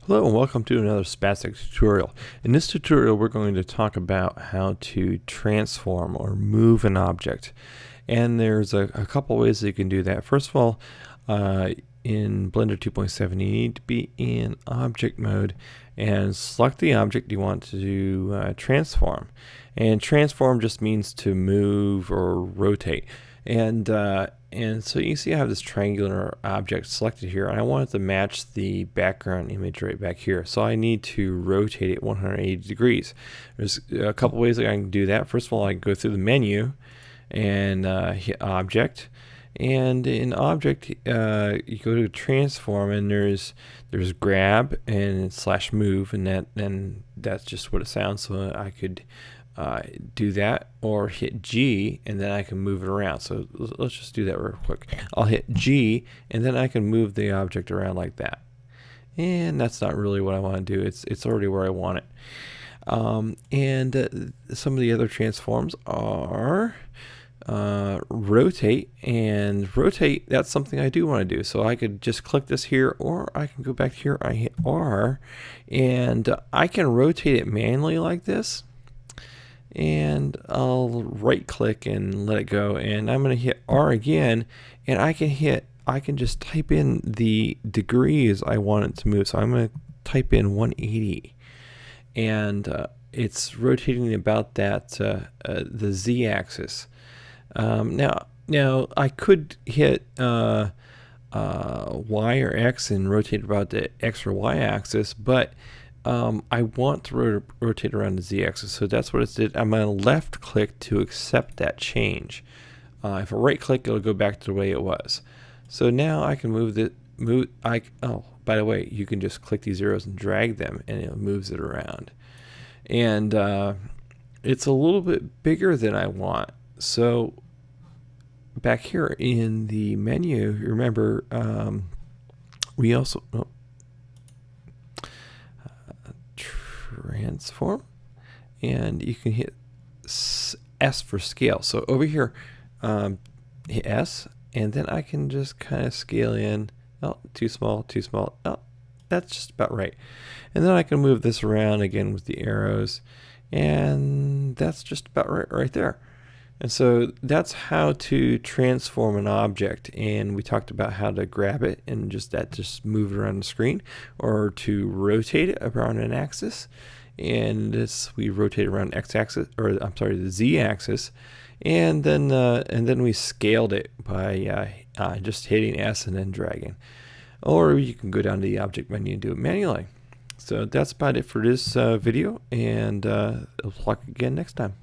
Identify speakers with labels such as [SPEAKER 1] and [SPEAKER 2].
[SPEAKER 1] Hello and welcome to another Spastic tutorial. In this tutorial we're going to talk about how to transform or move an object. And there's a couple ways that you can do that. First of all, in Blender 2.7 you need to be in object mode and select the object you want to transform. And transform just means to move or rotate. And so you see I have this triangular object selected here, and I want it to match the background image right back here. So I need to rotate it 180 degrees. There's a couple ways that I can do that. First of all, I can go through the menu and hit Object. And in Object, you go to Transform, and there's Grab and /Move, and that's just what it sounds. So I could do that, or hit G and then I can move it around. So let's just do that real quick. I'll hit G and then I can move the object around like that. And that's not really what I want to do. It's already where I want it. Some of the other transforms are rotate, and rotate, that's something I do want to do. So I could just click this here, or I can go back here, I hit R, and I can rotate it manually like this. And I'll right click and let it go, and I'm going to hit R again, and I can just type in the degrees I want it to move. So I'm going to type in 180, and it's rotating about that the Z axis. Now I could hit Y or X and rotate about the X or Y axis, but I want to rotate around the Z-axis, so that's what it did. I'm going to left click to accept that change. If I right click, it'll go back to the way it was. So now I can oh, by the way, you can just click these arrows and drag them, and it moves it around. And it's a little bit bigger than I want. So back here in the menu, remember, we also transform, and you can hit S for scale. So over here, hit S, and then I can just kind of scale in. Oh, too small, too small. Oh, that's just about right. And then I can move this around again with the arrows, and that's just about right there. And so that's how to transform an object, and we talked about how to grab it and just move it around the screen, or to rotate it around an axis. And this, we rotate around X-axis, or I'm sorry, the Z-axis, and then we scaled it by just hitting S and then dragging. Or you can go down to the object menu and do it manually. So that's about it for this video, and I'll talk again next time.